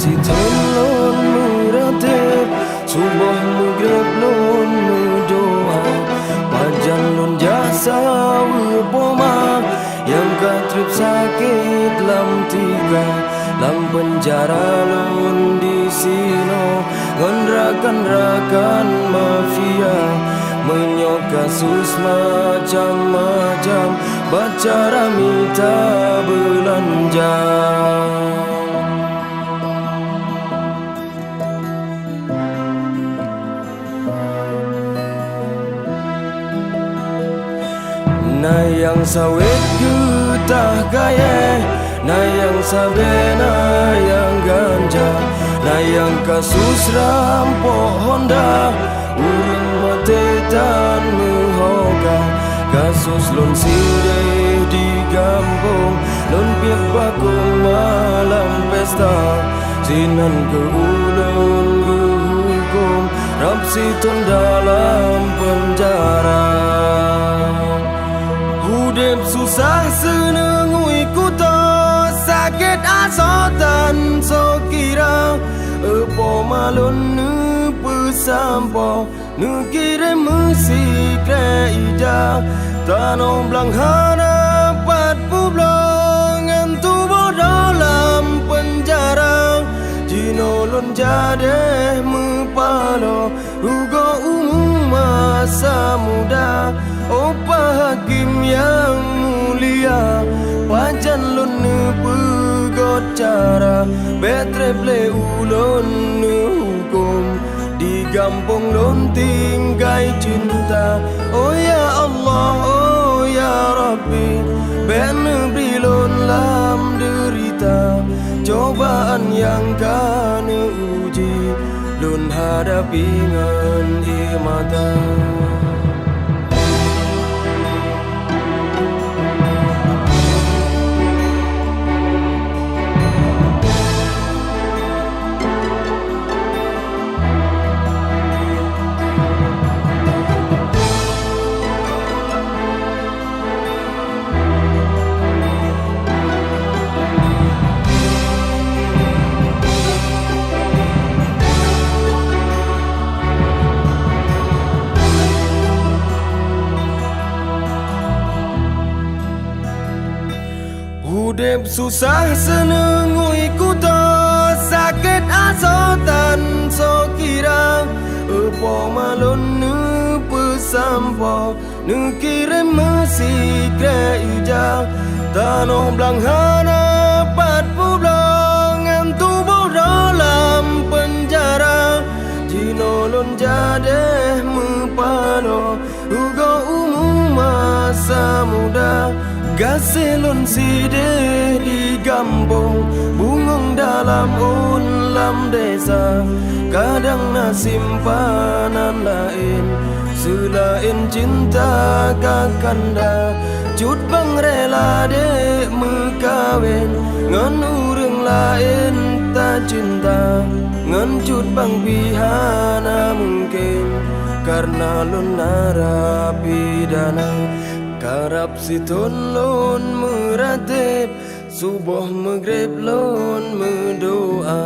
siton lon meratib subuh maghrib lon doa wajan lon jasa weboma yang katrip sakit lam tiga lam penjara lon di sino ngendrakan mafia menyok kasus macam-macam bacara minta belanja. Na yang sawit getah gaya, na yang sabe, na yang ganja, na yang kasus rampok Honda, urang mate dan mehoga, kasus lon sirih di kampung, lon piak bakung malam pesta, sinan ke ulun ke hukum, rapsiton dalam penjara. Hudip susah senengui kuto sakit asotan so kira epo malon ne pesampo ne kire musik ida tanong blang harapat publong antubo dalam penjara jinolon jadeh mepalo rugo masa muda opa hakim yang mulia pajan lon ne pegot cara betre ble ulon ne hukum di kampung lon tinggai cinta oh ya Allah oh ya Rabbi ben beri lon lam derita cobaan yang kan uji lon hadapi ngan mata. Hudip susah senengui kuto sakit asotan so kira epo malon ne pesampo ne kirim musik ija tanoh blang harapat publong antubo dalam penjara jinolon jadeh mepano rugo umum masa muda gaselon sideh di kampung bungong dalam ulam desa kadang nasimpanan lain selain cinta kakanda cut bang rela dek mekawin ngan urang lain tak cinta ngan cut bang pihana mungkin karena lon narapidana karap siton lon meratib subuh maghrib lon mendoa.